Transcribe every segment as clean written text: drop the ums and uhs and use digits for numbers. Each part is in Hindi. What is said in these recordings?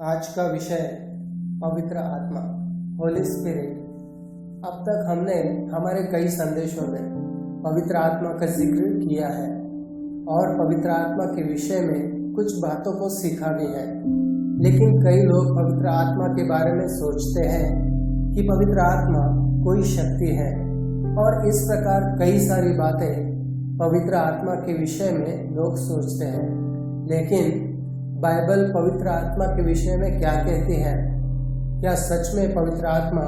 आज का विषय पवित्र आत्मा, होली स्पिरिट। अब तक हमने हमारे कई संदेशों में पवित्र आत्मा का जिक्र किया है और पवित्र आत्मा के विषय में कुछ बातों को सीखा भी है। लेकिन कई लोग पवित्र आत्मा के बारे में सोचते हैं कि पवित्र आत्मा कोई शक्ति है और इस प्रकार कई सारी बातें पवित्र आत्मा के विषय में लोग सोचते हैं। लेकिन बाइबल पवित्र आत्मा के विषय में क्या कहती है? क्या सच में पवित्र आत्मा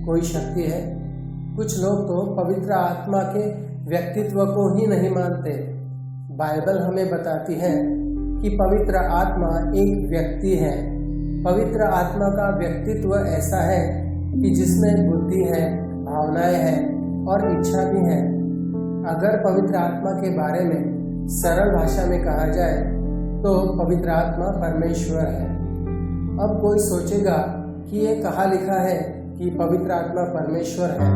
कोई शक्ति है? कुछ लोग तो पवित्र आत्मा के व्यक्तित्व को ही नहीं मानते। बाइबल हमें बताती है कि पवित्र आत्मा एक व्यक्ति है। पवित्र आत्मा का व्यक्तित्व ऐसा है कि जिसमें बुद्धि है, भावनाएं हैं और इच्छा भी है। अगर पवित्र आत्मा के बारे में सरल भाषा में कहा जाए तो पवित्र आत्मा परमेश्वर है। अब कोई सोचेगा कि ये कहाँ लिखा है कि पवित्र आत्मा परमेश्वर है।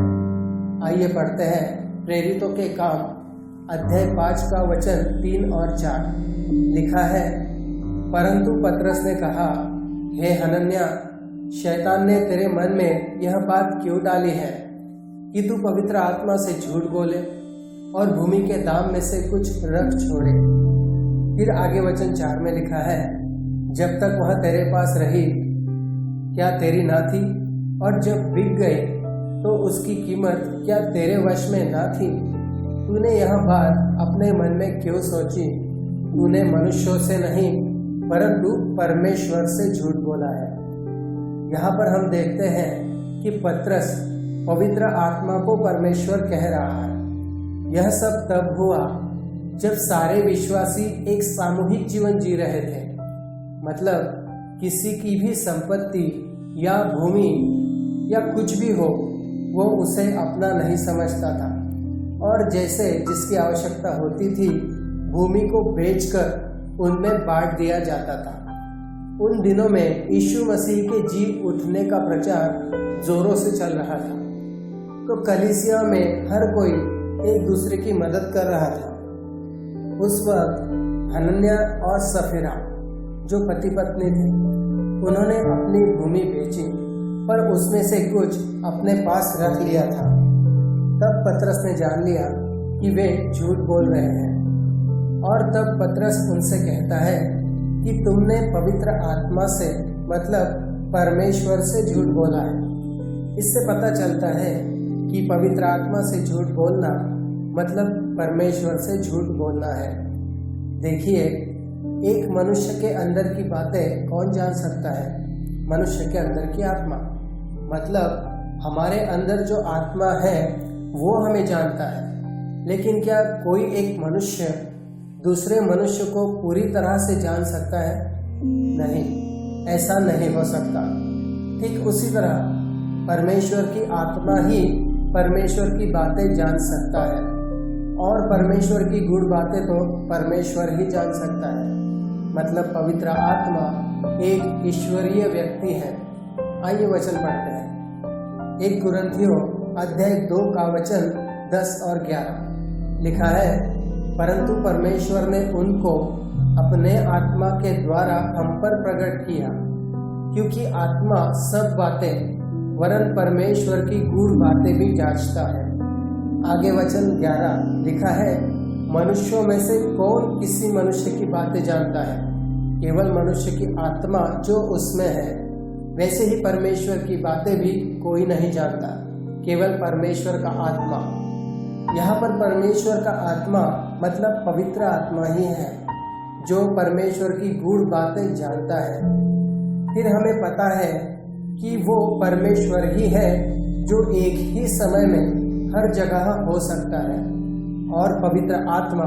आइए पढ़ते हैं प्रेरितों के काम अध्याय 5 का वचन 3 और 4। लिखा है, परंतु पतरस ने कहा, हे हनन्याह, शैतान ने तेरे मन में यह बात क्यों डाली है कि तू पवित्र आत्मा से झूठ बोले और भूमि के दाम में से कुछ रख छोड़े। फिर आगे वचन 4 में लिखा है, जब तक वह तेरे पास रही क्या तेरी ना थी, और जब बिक गई तो उसकी कीमत क्या तेरे वश में ना थी? तूने यह बात अपने मन में क्यों सोची? तूने मनुष्यों से नहीं परंतु परमेश्वर से झूठ बोला है। यहाँ पर हम देखते हैं कि पतरस पवित्र आत्मा को परमेश्वर कह रहा है। यह सब तब हुआ जब सारे विश्वासी एक सामूहिक जीवन जी रहे थे। मतलब किसी की भी संपत्ति या भूमि या कुछ भी हो, वो उसे अपना नहीं समझता था और जैसे जिसकी आवश्यकता होती थी भूमि को बेचकर उनमें बांट दिया जाता था। उन दिनों में यीशु मसीह के जी उठने का प्रचार जोरों से चल रहा था, तो कलीसिया में हर कोई एक दूसरे की मदद कर रहा था। उस वक्त हनन्याह और सफीरा जो पति पत्नी थे, उन्होंने अपनी भूमि बेची पर उसमें से कुछ अपने पास रख लिया था। तब पतरस ने जान लिया कि वे झूठ बोल रहे हैं और तब पतरस उनसे कहता है कि तुमने पवित्र आत्मा से मतलब परमेश्वर से झूठ बोला है। इससे पता चलता है कि पवित्र आत्मा से झूठ बोलना मतलब परमेश्वर से झूठ बोलना है। देखिए, एक मनुष्य के अंदर की बातें कौन जान सकता है? मनुष्य के अंदर की आत्मा, मतलब हमारे अंदर जो आत्मा है वो हमें जानता है। लेकिन क्या कोई एक मनुष्य दूसरे मनुष्य को पूरी तरह से जान सकता है? नहीं, ऐसा नहीं हो सकता। ठीक उसी तरह परमेश्वर की आत्मा ही परमेश्वर की बातें जान सकता है और परमेश्वर की गूढ़ बातें तो परमेश्वर ही जान सकता है। मतलब पवित्र आत्मा एक ईश्वरीय व्यक्ति है। आइए वचन पढ़ते हैं। 1 कुरिन्थियों अध्याय 2 का वचन 10 और 11। लिखा है, परंतु परमेश्वर ने उनको अपने आत्मा के द्वारा हम पर प्रकट किया, क्योंकि आत्मा सब बातें वरन परमेश्वर की गूढ़ बातें भी जांचता है। आगे वचन 11 लिखा है, मनुष्यों में से कौन किसी मनुष्य की बातें जानता है? केवल मनुष्य की आत्मा जो उसमें है। वैसे ही परमेश्वर की बातें भी कोई नहीं जानता, केवल परमेश्वर का आत्मा। यहाँ पर परमेश्वर का आत्मा मतलब पवित्र आत्मा ही है जो परमेश्वर की गूढ़ बातें जानता है। फिर हमें पता है कि वो परमेश्वर ही है जो एक ही समय में हर जगह हो सकता है और पवित्र आत्मा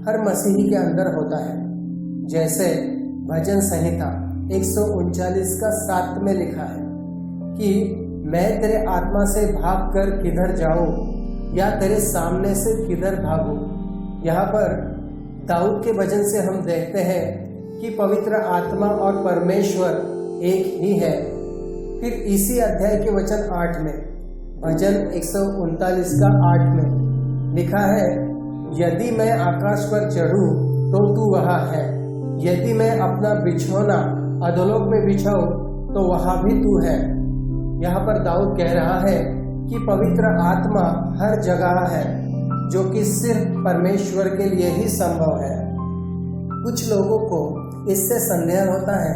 हर मसीही के अंदर होता है। जैसे भजन संहिता 139 का 7 में लिखा है कि मैं तेरे आत्मा से भागकर किधर जाऊं या तेरे सामने से किधर भागूं। यहाँ पर दाऊद के भजन से हम देखते हैं कि पवित्र आत्मा और परमेश्वर एक ही है। फिर इसी अध्याय के वचन 8 में भजन 139 का 8 में लिखा है, यदि मैं आकाश पर चढ़ूं तो तू वहाँ है, यदि मैं अपना बिछौना अधोलोक में बिछाऊं तो वहां भी तू है। यहाँ पर दाऊद कह रहा है कि पवित्र आत्मा हर जगह है, जो कि सिर्फ परमेश्वर के लिए ही संभव है। कुछ लोगों को इससे संदेह होता है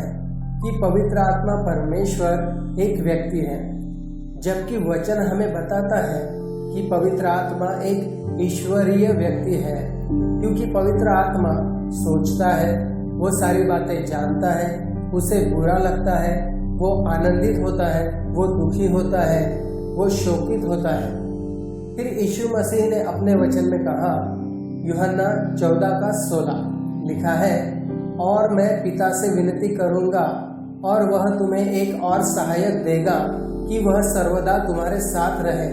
कि पवित्र आत्मा परमेश्वर एक व्यक्ति है, जबकि वचन हमें बताता है कि पवित्र आत्मा एक ईश्वरीय व्यक्ति है, क्योंकि पवित्र आत्मा सोचता है, वो सारी बातें जानता है, उसे बुरा लगता है, वो आनंदित होता है, वो दुखी होता है, वो शोकित होता है। फिर यीशु मसीह ने अपने वचन में कहा, यूहन्ना 14:16 लिखा है, और मैं पिता से विनती करूंगा और वह तुम्हें एक और सहायक देगा कि वह सर्वदा तुम्हारे साथ रहे।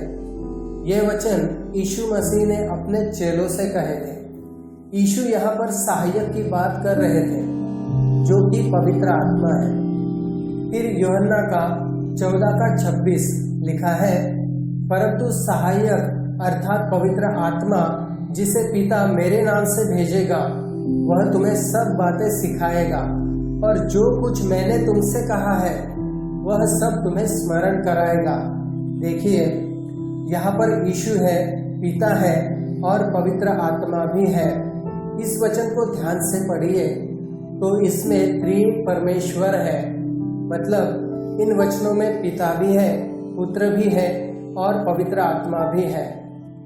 ये वचन यीशु मसीह ने अपने चेलों से कहे थे। यीशु यहाँ पर सहायक की बात कर रहे थे, जो कि पवित्र आत्मा है। फिर यूहन्ना 14:26 लिखा है, परंतु सहायक अर्थात पवित्र आत्मा जिसे पिता मेरे नाम से भेजेगा, वह तुम्हें सब बातें सिखाएगा और जो कुछ मैंने तुमसे कहा है वह सब तुम्हें स्मरण कराएगा। देखिए, यहाँ पर यीशु है, पिता है और पवित्र आत्मा भी है। इस वचन को ध्यान से पढ़िए तो इसमें त्रिएक परमेश्वर है। मतलब इन वचनों में पिता भी है, पुत्र भी है और पवित्र आत्मा भी है।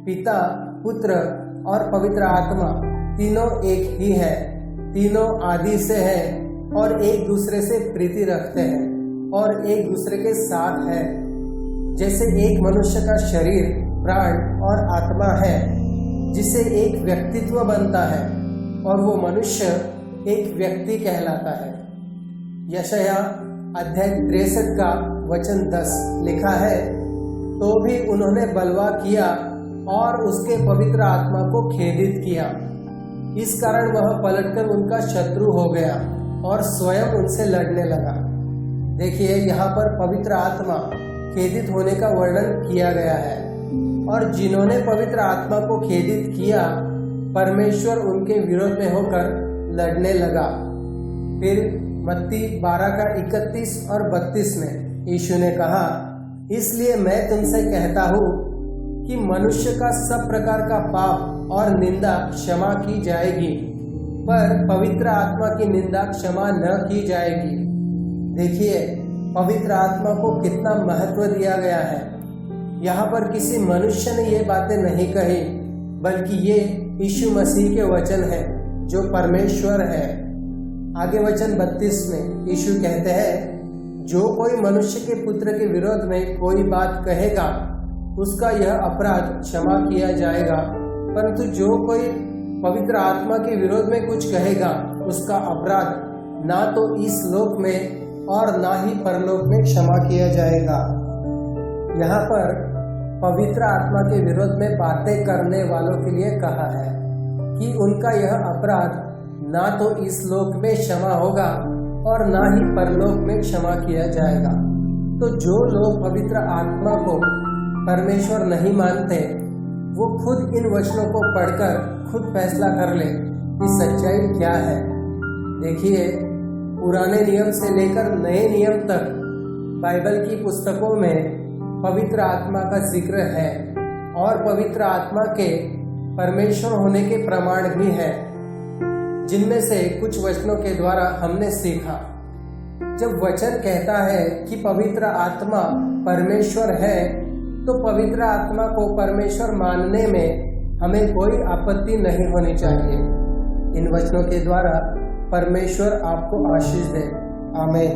पिता, पुत्र और पवित्र आत्मा तीनों एक ही है, तीनों आदि से है और एक दूसरे से प्रीति रखते हैं और एक दूसरे के साथ है। जैसे एक मनुष्य का शरीर, प्राण और आत्मा है, जिसे एक व्यक्तित्व बनता है और वो मनुष्य एक व्यक्ति कहलाता है। यशायाह अध्याय 63:10 लिखा है, तो भी उन्होंने बलवा किया और उसके पवित्र आत्मा को खेदित किया। इस कारण वह पलटकर उनका शत्रु हो गया और स्वयं उनसे लड़ने लगा। देखिए, यहाँ पर पवित्र आत्मा खेदित होने का वर्णन किया गया है और जिन्होंने पवित्र आत्मा को खेदित किया, परमेश्वर उनके विरोध में होकर लड़ने लगा। फिर मत्ती 12:31 और 32 में यीशु ने कहा, इसलिए मैं तुमसे कहता हूँ कि मनुष्य का सब प्रकार का पाप और निंदा क्षमा की जाएगी, पर पवित्र आत्मा की निंदा क्षमा न की जाएगी। देखिए, पवित्र आत्मा को कितना महत्व दिया गया है। यहाँ पर किसी मनुष्य ने ये बातें नहीं कही, बल्कि ये यीशु मसीह के वचन है, जो परमेश्वर है। आगे वचन 32 में यीशु कहते हैं, जो कोई मनुष्य के पुत्र के विरोध में कोई बात कहेगा, उसका यह अपराध क्षमा किया जाएगा, परंतु जो कोई पवित्र आत्मा के विरोध में कुछ कहेगा, उसका अपराध ना तो इस लोक में और ना ही परलोक में क्षमा किया जाएगा। यहाँ पर पवित्र आत्मा के विरोध में बातें करने वालों के लिए कहा है कि उनका यह अपराध ना तो इस लोक में क्षमा होगा और ना ही परलोक में क्षमा किया जाएगा। तो जो लोग पवित्र आत्मा को परमेश्वर नहीं मानते, वो खुद इन वचनों को पढ़कर खुद फैसला कर ले कि सच्चाई क्या है। देखिए, पुराने नियम से लेकर नए नियम तक बाइबल की पुस्तकों में पवित्र आत्मा का जिक्र है और पवित्र आत्मा के परमेश्वर होने के प्रमाण भी हैं, जिनमें से कुछ वचनों के द्वारा हमने सीखा। जब वचन कहता है कि पवित्र आत्मा परमेश्वर है, तो पवित्र आत्मा को परमेश्वर मानने में हमें कोई आपत्ति नहीं होनी चाहिए। इन वचनों के द्वारा परमेश्वर आपको आशीष दे। आमीन।